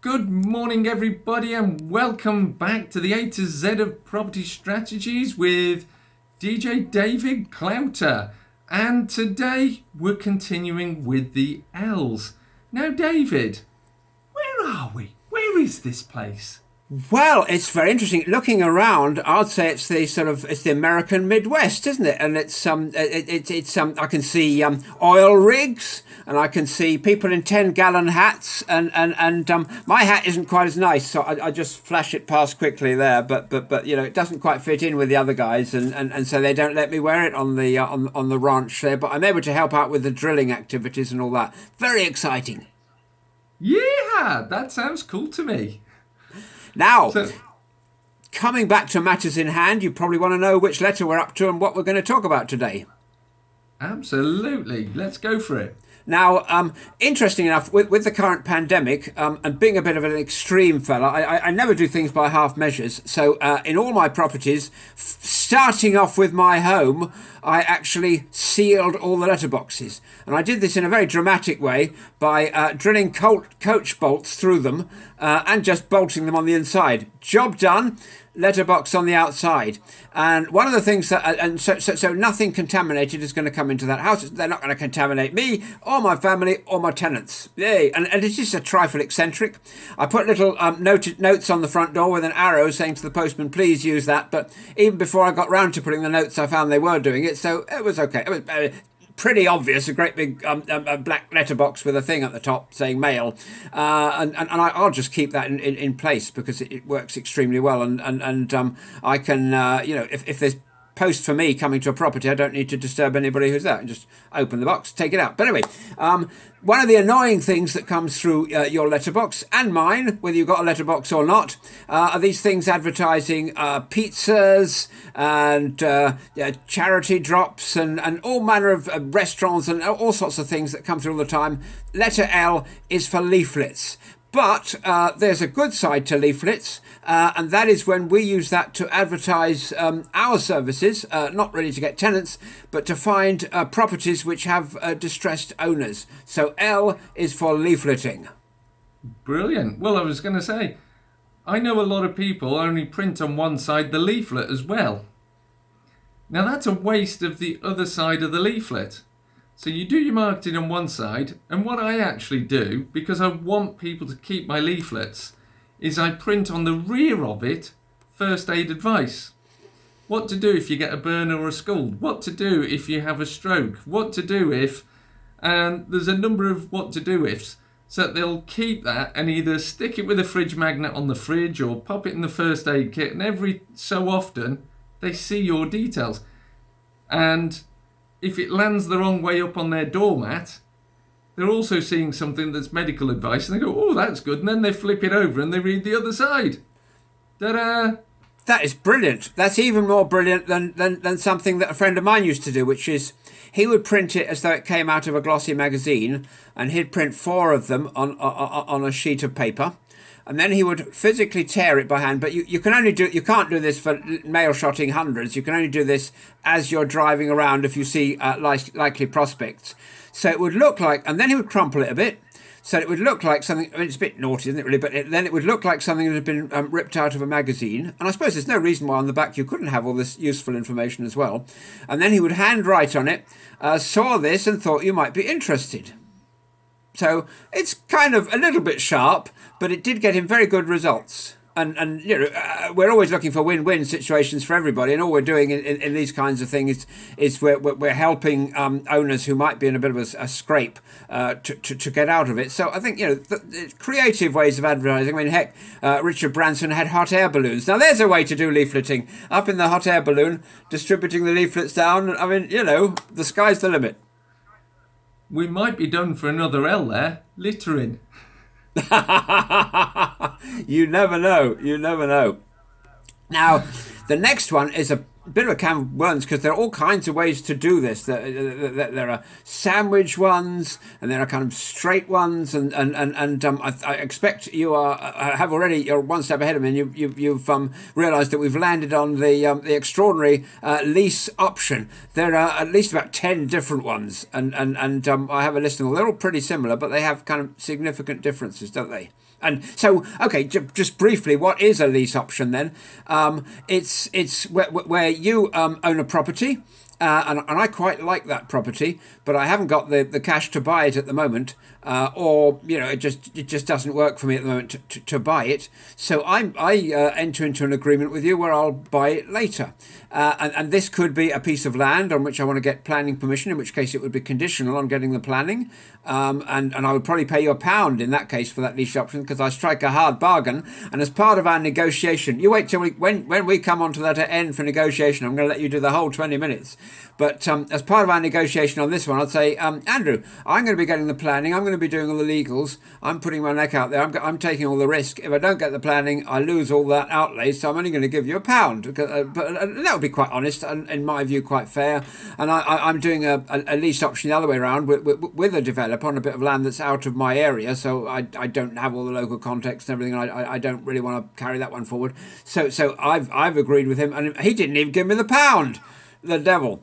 Good morning, everybody, and welcome back to the A to Z of Property Strategies with DJ David Clouter. And today we're continuing with the L's. Now, David, where are we? Where is this place? Well, it's very interesting. Looking around, I'd say it's the American Midwest, isn't it? And I can see oil rigs, and I can see people in 10-gallon hats, and my hat isn't quite as nice, so I just flash it past quickly there. But it doesn't quite fit in with the other guys, and so they don't let me wear it on the ranch there. But I'm able to help out with the drilling activities and all that. Very exciting. Yeah, that sounds cool to me. Now, coming back to matters in hand, you probably want to know which letter we're up to and what we're going to talk about today. Absolutely. Let's go for it. Now, interesting enough, with the current pandemic, and being a bit of an extreme fella, I never do things by half measures. So in all my properties, starting off with my home, I actually sealed all the letterboxes. And I did this in a very dramatic way by drilling coach bolts through them and just bolting them on the inside. Job done. Letterbox on the outside. And one of the things that, so nothing contaminated is going to come into that house. They're not going to contaminate me or my family or my tenants. Yay. And it's just a trifle eccentric. I put little notes on the front door with an arrow saying to the postman, please use that. But even before I got round to putting the notes, I found they were doing it. So it was okay. It was pretty obvious, a great big black letterbox with a thing at the top saying mail, and I'll just keep that in place because it works extremely well, and I can if there's post for me coming to a property, I don't need to disturb anybody who's there. I just open the box, take it out. But anyway, one of the annoying things that comes through your letterbox and mine, whether you've got a letterbox or not, are these things advertising pizzas and charity drops and all manner of restaurants and all sorts of things that come through all the time. Letter L is for leaflets. But there's a good side to leaflets, and that is when we use that to advertise our services, not really to get tenants, but to find properties which have distressed owners. So L is for leafleting. Brilliant. Well, I was going to say, I know a lot of people only print on one side the leaflet as well. Now that's a waste of the other side of the leaflet. So you do your marketing on one side, and what I actually do, because I want people to keep my leaflets, is I print on the rear of it first aid advice. What to do if you get a burn or a scald, what to do if you have a stroke, what to do if, and there's a number of what to do ifs, so that they'll keep that and either stick it with a fridge magnet on the fridge or pop it in the first aid kit, and every so often they see your details. And if it lands the wrong way up on their doormat, they're also seeing something that's medical advice, and they go, oh, that's good, and then they flip it over and they read the other side. Ta-da! That is brilliant. That's even more brilliant than something that a friend of mine used to do, which is he would print it as though it came out of a glossy magazine, and he'd print 4 of them on a sheet of paper. And then he would physically tear it by hand. But you can't do this for mail shotting hundreds. You can only do this as you're driving around if you see likely prospects. So it would look like, and then he would crumple it a bit. So it would look like something, I mean, it's a bit naughty, isn't it, really? But then it would look like something that had been ripped out of a magazine. And I suppose there's no reason why on the back you couldn't have all this useful information as well. And then he would handwrite on it, saw this and thought you might be interested. So it's kind of a little bit sharp, but it did get him very good results. And we're always looking for win-win situations for everybody, and all we're doing in these kinds of things is we're helping owners who might be in a bit of a scrape to get out of it. So I think the creative ways of advertising. I mean, heck, Richard Branson had hot air balloons. Now there's a way to do leafleting, up in the hot air balloon, distributing the leaflets down. I mean, the sky's the limit. We might be done for another L there, littering. You never know. You never know. Now, the next one is a bit of a can of worms because there are all kinds of ways to do this. There are sandwich ones, and there are kind of straight ones, and I expect you're one step ahead of me, and you've realised that we've landed on the extraordinary lease option. There are at least about 10 different ones, and I have a list of them. They're all pretty similar, but they have kind of significant differences, don't they? And so, okay, just briefly, what is a lease option then? It's where you own a property, and I quite like that property, but I haven't got the cash to buy it at the moment, or it just doesn't work for me at the moment to buy it. So I enter into an agreement with you where I'll buy it later, and this could be a piece of land on which I want to get planning permission, in which case it would be conditional on getting the planning, and I would probably pay you £1 in that case for that lease option because I strike a hard bargain. And as part of our negotiation, you wait till when we come onto that end for negotiation, I'm going to let you do the whole 20 minutes. But as part of our negotiation on this one, I'd say, Andrew, I'm going to be getting the planning. I'm going to be doing all the legals. I'm putting my neck out there. I'm taking all the risk. If I don't get the planning, I lose all that outlay. So I'm only going to give you £1. But that would be quite honest and, in my view, quite fair. And I'm doing a lease option the other way around with a developer on a bit of land that's out of my area. So I don't have all the local context and everything. And I don't really want to carry that one forward. So I've agreed with him, and he didn't even give me the £1. The devil.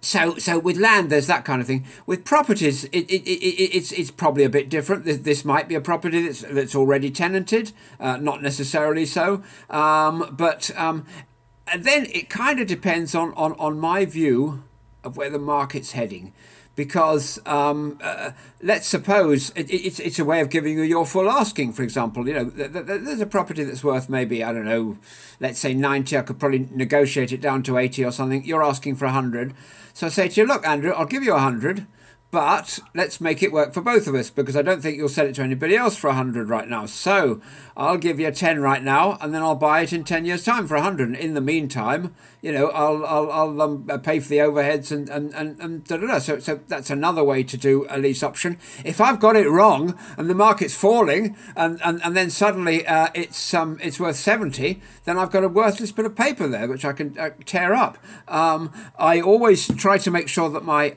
So with land, there's that kind of thing. With properties, it's probably a bit different. This might be a property that's already tenanted, not necessarily so. But then it kind of depends on my view of where the market's heading. Because let's suppose it's a way of giving you your full asking. For example, there's a property that's worth maybe, I don't know, let's say 90. I could probably negotiate it down to 80 or something. You're asking for 100. So I say to you, look, Andrew, I'll give you 100, but let's make it work for both of us because I don't think you'll sell it to anybody else for 100 right now. So I'll give you 10 right now, and then I'll buy it in 10 years' time for 100. And in the meantime, I'll pay for the overheads and da da da. So that's another way to do a lease option. If I've got it wrong and the market's falling, and then suddenly it's worth 70, then I've got a worthless bit of paper there which I can tear up. I always try to make sure that my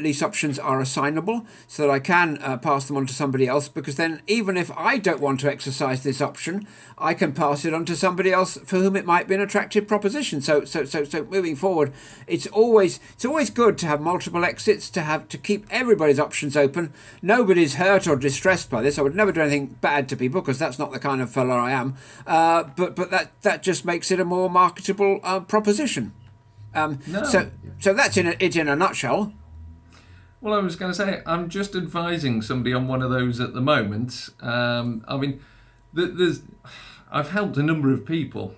lease options are assignable so that I can pass them on to somebody else, because then even if I don't want to exercise this option, I can pass it on to somebody else for whom it might be an attractive proposition. So moving forward, it's always good to have multiple exits, to keep everybody's options open. Nobody's hurt or distressed by this. I would never do anything bad to people because that's not the kind of fella I am. But that just makes it a more marketable proposition. No. So that's it in a nutshell. Well, I was going to say, I'm just advising somebody on one of those at the moment. I've helped a number of people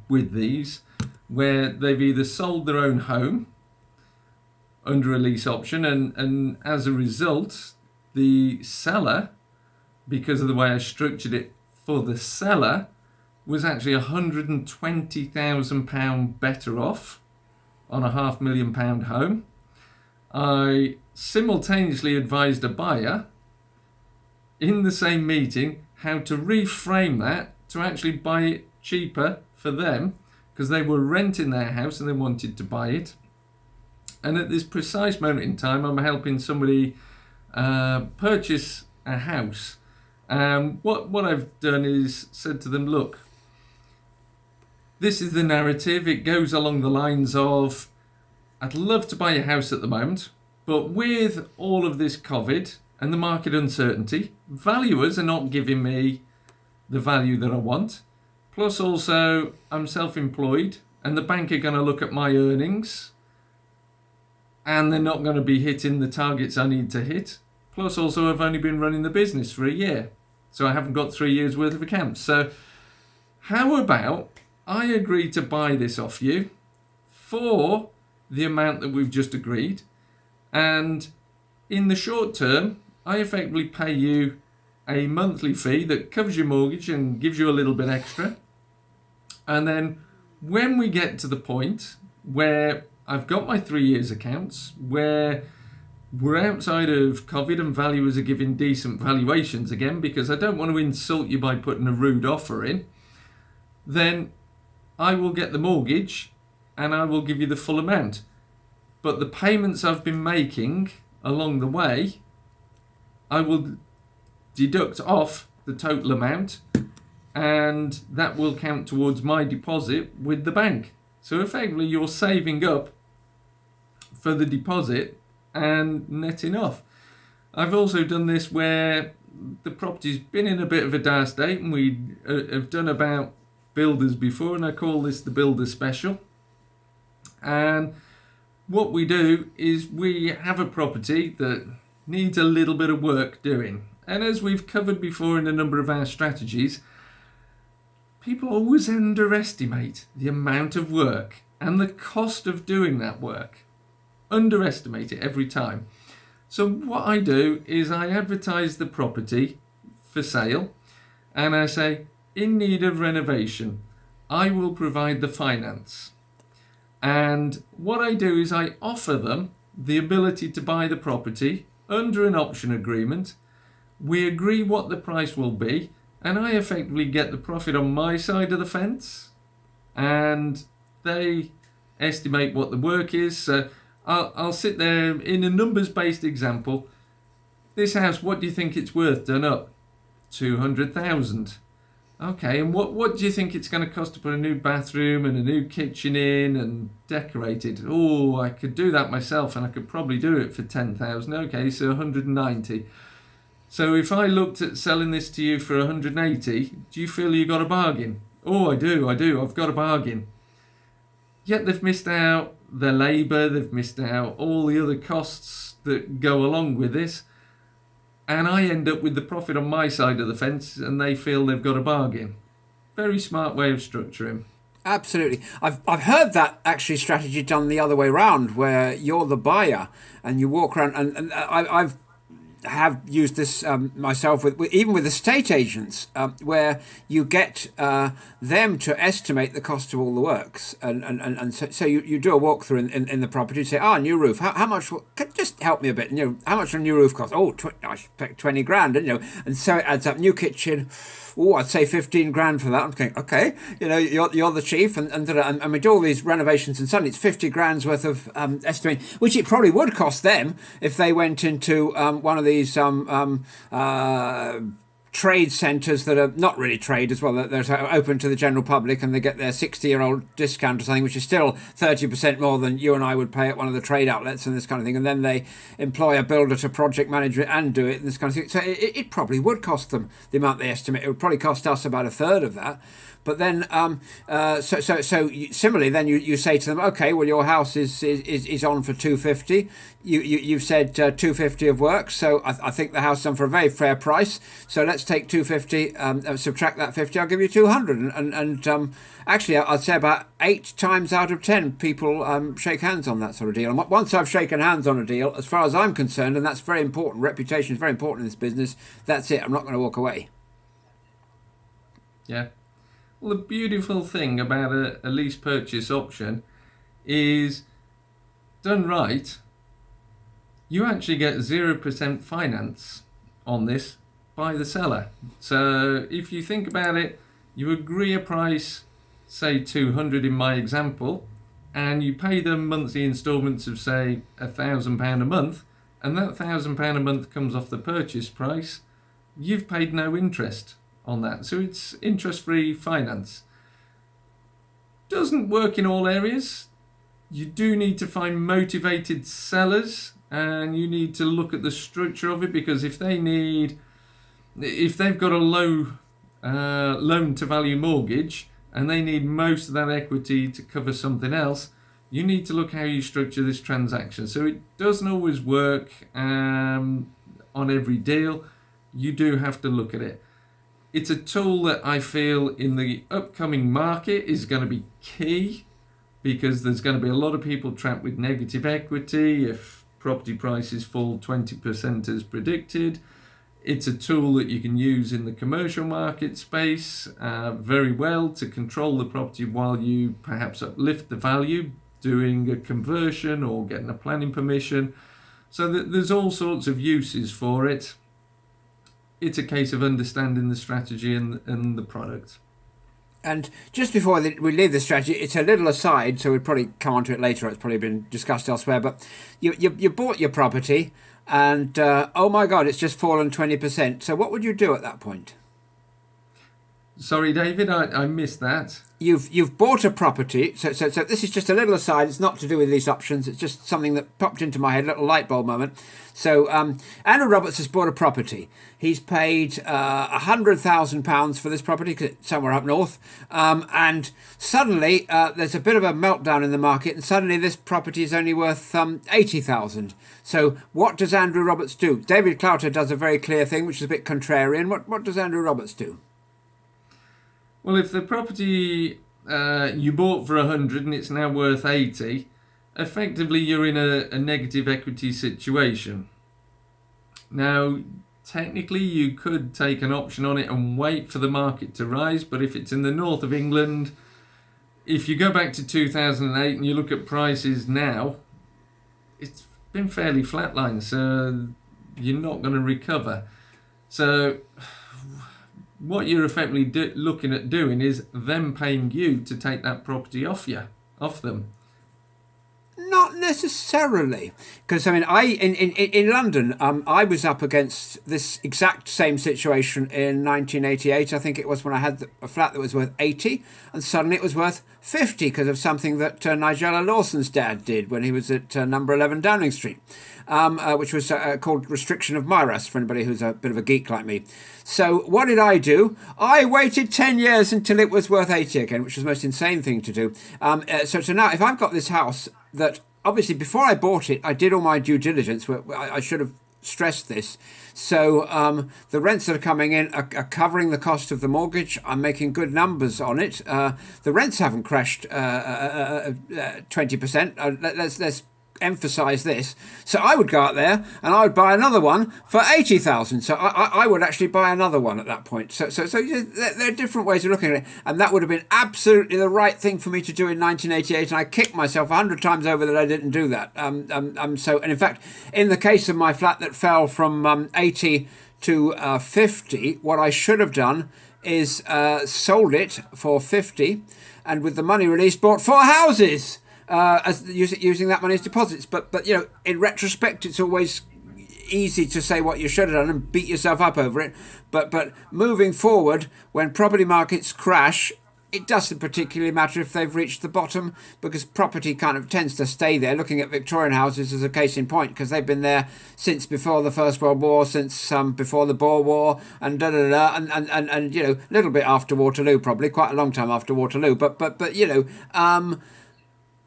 with these where they've either sold their own home under a lease option, and as a result, the seller, because of the way I structured it for the seller, was actually £120,000 better off on a £500,000 home. I simultaneously advised a buyer in the same meeting how to reframe that to actually buy it cheaper for them, because they were renting their house and they wanted to buy it. And at this precise moment in time, I'm helping somebody purchase a house. What I've done is said to them, look, this is the narrative. It goes along the lines of, I'd love to buy a house at the moment, but with all of this COVID and the market uncertainty, valuers are not giving me the value that I want. Plus also, I'm self-employed and the bank are going to look at my earnings and they're not going to be hitting the targets I need to hit. Plus also, I've only been running the business for a year, so I haven't got 3 years worth of accounts. So how about I agree to buy this off you for the amount that we've just agreed, and in the short term, I effectively pay you a monthly fee that covers your mortgage and gives you a little bit extra. And then when we get to the point where I've got my 3 years accounts, where we're outside of COVID and valuers are giving decent valuations again, because I don't want to insult you by putting a rude offer in, then I will get the mortgage and I will give you the full amount. But the payments I've been making along the way, I will deduct off the total amount, and that will count towards my deposit with the bank. So effectively you're saving up for the deposit and netting off. I've also done this where the property's been in a bit of a dire state, and we have done about builders before, and I call this the builder special. And what we do is we have a property that needs a little bit of work doing. And as we've covered before in a number of our strategies, people always underestimate the amount of work and the cost of doing that work. Underestimate it every time. So what I do is I advertise the property for sale, and I say, in need of renovation, I will provide the finance. And what I do is I offer them the ability to buy the property under an option agreement. We agree what the price will be, and I effectively get the profit on my side of the fence, and they estimate what the work is. So I'll sit there in a numbers-based example. This house, what do you think it's worth done up? 200,000. Okay, and what do you think it's going to cost to put a new bathroom and a new kitchen in and decorate it? Oh, I could do that myself, and I could probably do it for 10,000. Okay, so 190. So if I looked at selling this to you for 180, do you feel you got a bargain? Oh, I do, I've got a bargain. Yet they've missed out their labour, they've missed out all the other costs that go along with this. And I end up with the profit on my side of the fence, and they feel they've got a bargain. Very smart way of structuring. Absolutely. I've heard that actually strategy done the other way around, where you're the buyer and you walk around, and I've have used this myself with even with estate agents, where you get them to estimate the cost of all the works, and so you do a walkthrough in the property. You say, new roof. How much? Just help me a bit. How much a new roof cost? Oh, I expect 20 grand. And so it adds up. New kitchen. Oh, I'd say 15 grand for that. I'm thinking, okay, you're the chief, and we do all these renovations, and suddenly it's 50 grand's worth of estimating, which it probably would cost them if they went into one of these trade centres that are not really trade as well, that they're open to the general public, and they get their 60-year-old discount or something, which is still 30% more than you and I would pay at one of the trade outlets and this kind of thing, and then they employ a builder to project manage it and do it and this kind of thing. So it probably would cost them the amount they estimate. It would probably cost us about a third of that. But then, similarly, then you say to them, okay, well, your house is on for 250. You've said 250 of work, so I think the house is on for a very fair price. So let's take 250, subtract that 50, I'll give you 200. And actually, I'd say about 8 times out of 10 people shake hands on that sort of deal. And once I've shaken hands on a deal, as far as I'm concerned, and that's very important, reputation is very important in this business, that's it. I'm not going to walk away. Yeah. Well, the beautiful thing about a lease purchase option is, done right, you actually get 0% finance on this by the seller. So if you think about it, you agree a price, say 200 in my example, and you pay them monthly instalments of, say, £1,000 a month, and that £1,000 a month comes off the purchase price, you've paid no interest on that. So it's interest-free finance. Doesn't work in all areas. You do need to find motivated sellers, and you need to look at the structure of it, because if they've got a low loan to value mortgage and they need most of that equity to cover something else, you need to look how you structure this transaction. So it doesn't always work on every deal. You do have to look at it. It's a tool that I feel in the upcoming market is going to be key, because there's going to be a lot of people trapped with negative equity if property prices fall 20% as predicted. It's a tool that you can use in the commercial market space very well to control the property while you perhaps uplift the value, doing a conversion or getting a planning permission. So there's all sorts of uses for it. It's a case of understanding the strategy and the product. And just before we leave the strategy, it's a little aside, so we'll probably come on to it later. It's probably been discussed elsewhere. But you bought your property, and, oh my God, it's just fallen 20%. So what would you do at that point? Sorry, David, I missed that. You've bought a property. So this is just a little aside. It's not to do with lease options. It's just something that popped into my head, a little light bulb moment. So Andrew Roberts has bought a property. He's paid £100,000 for this property because it's somewhere up north. And suddenly there's a bit of a meltdown in the market, and suddenly this property is only worth 80,000. So what does Andrew Roberts do? David Clouter does a very clear thing, which is a bit contrarian. What does Andrew Roberts do? Well, if the property you bought for 100 and it's now worth 80, effectively you're in a negative equity situation. Now, technically you could take an option on it and wait for the market to rise, but if it's in the north of England, if you go back to 2008 and you look at prices now, it's been fairly flatlined, so you're not going to recover. So what you're effectively looking at doing is them paying you to take that property off them. Not necessarily, because I mean, in London, I was up against this exact same situation in 1988. I think it was when I had a flat that was worth 80, and suddenly it was worth 50 because of something that Nigella Lawson's dad did when he was at number 11 Downing Street, which was called restriction of Myra, for anybody who's a bit of a geek like me. So what did I do? I waited 10 years until it was worth 80 again, which was the most insane thing to do. So now, if I've got this house that, obviously, before I bought it, I did all my due diligence. I should have stressed this. So the rents that are coming in are covering the cost of the mortgage. I'm making good numbers on it. The rents haven't crashed 20%. Let's emphasize this. So I would go out there and I would buy another one for 80,000. So I would actually buy another one at that point. So there are different ways of looking at it, and that would have been absolutely the right thing for me to do in 1988. And I kicked myself 100 times over that I didn't do that. And in fact, in the case of my flat that fell from 80 to 50, what I should have done is sold it for 50, and with the money released, bought 4 houses. Using that money as deposits, but in retrospect, it's always easy to say what you should have done and beat yourself up over it. But moving forward, when property markets crash, it doesn't particularly matter if they've reached the bottom, because property kind of tends to stay there. Looking at Victorian houses as a case in point, because they've been there since before the First World War, since before the Boer War, and and a little bit after Waterloo, probably quite a long time after Waterloo. But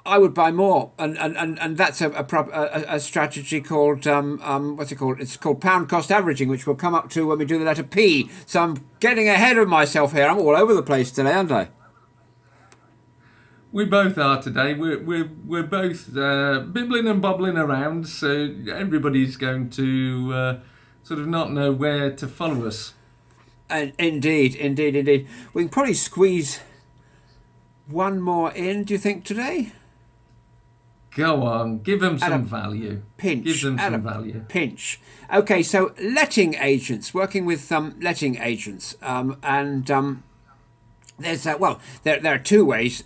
I would buy more, and that's a strategy called what's it called? It's called pound cost averaging, which we'll come up to when we do the letter P. So I'm getting ahead of myself here. I'm all over the place today, aren't I? We both are today. We're both bibbling and bobbling around, so everybody's going to sort of not know where to follow us. And indeed. We can probably squeeze one more in. Do you think today? Go on, give them some value. Pinch. Give them some value. Pinch. Okay, so letting agents, working with letting agents, there's there are 2 ways.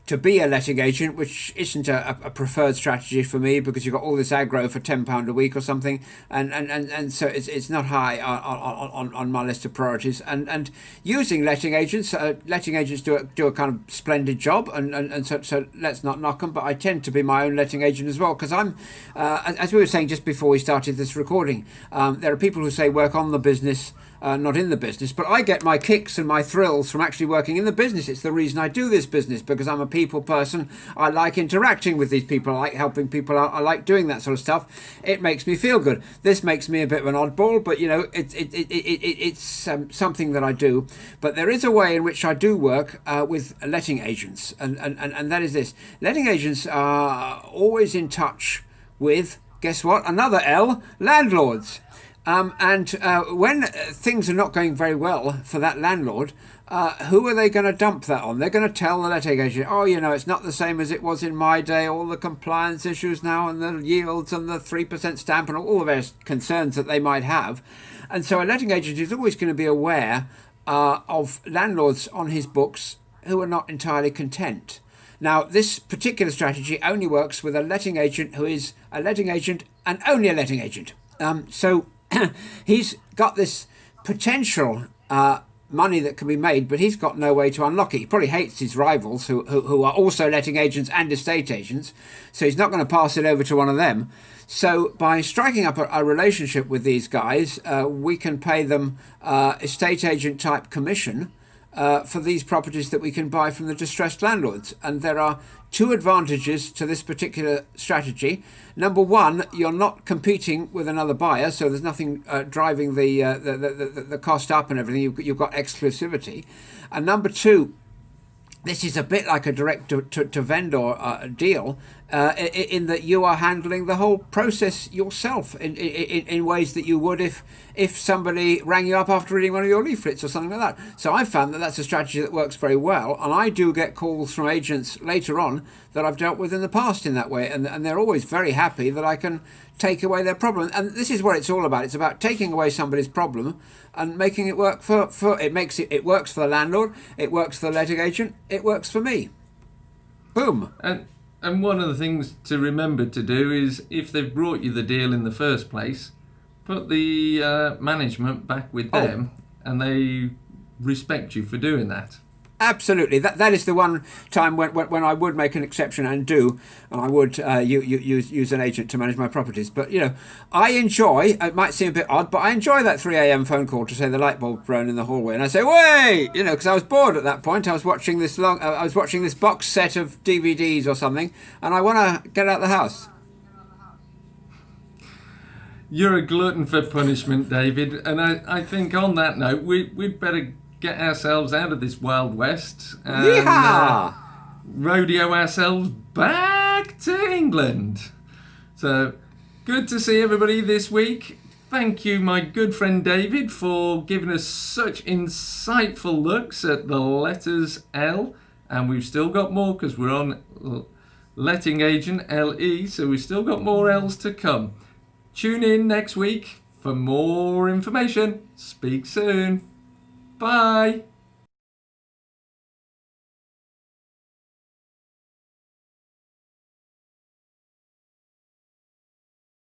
To be a letting agent, which isn't a preferred strategy for me, because you've got all this aggro for £10 a week or something, and so it's not high on my list of priorities. And using letting agents do a kind of splendid job, and so let's not knock them. But I tend to be my own letting agent as well, because I'm, as we were saying just before we started this recording, there are people who say work on the business, not in the business, but I get my kicks and my thrills from actually working in the business. It's the reason I do this business, because I'm a people person. I like interacting with these people. I like helping people out. I like doing that sort of stuff. It makes me feel good. This makes me a bit of an oddball, but it's something that I do. But there is a way in which I do work with letting agents, and that is this. Letting agents are always in touch with, guess what? Another L, landlords. When things are not going very well for that landlord, who are they going to dump that on? They're going to tell the letting agent, it's not the same as it was in my day, all the compliance issues now, and the yields and the 3% stamp and all the various concerns that they might have. And so a letting agent is always going to be aware of landlords on his books who are not entirely content. Now, this particular strategy only works with a letting agent who is a letting agent and only a letting agent. So he's got this potential money that can be made, but he's got no way to unlock it. He probably hates his rivals who are also letting agents and estate agents, so he's not going to pass it over to one of them. So by striking up a relationship with these guys, we can pay them estate agent type commission for these properties that we can buy from the distressed landlords. And there are two advantages to this particular strategy. Number one, you're not competing with another buyer, so there's nothing driving the cost up and everything. You've got exclusivity. And number two, this is a bit like a direct to vendor deal, in that you are handling the whole process yourself in ways that you would if somebody rang you up after reading one of your leaflets or something like that. So I've found that that's a strategy that works very well, and I do get calls from agents later on that I've dealt with in the past in that way, and they're always very happy that I can take away their problem. And this is what it's all about. It's about taking away somebody's problem and making it work for it works for the landlord, it works for the letting agent, it works for me. Boom. And one of the things to remember to do is, if they've brought you the deal in the first place, put the management back with them, and they respect you for doing that. Absolutely. That is the one time when I would make an exception and I would use an agent to manage my properties. But, I enjoy, it might seem a bit odd, but I enjoy that 3 a.m. phone call to say the light bulb broke in the hallway. And I say, wait, because I was bored at that point. I was watching this box set of DVDs or something, and I want to get out of the house. You're a glutton for punishment, David. And I think on that note, we'd better get ourselves out of this Wild West and rodeo ourselves back to England. So, good to see everybody this week. Thank you, my good friend David, for giving us such insightful looks at the letters L. And we've still got more because we're on letting agent LE, so we've still got more L's to come. Tune in next week for more information. Speak soon. Bye.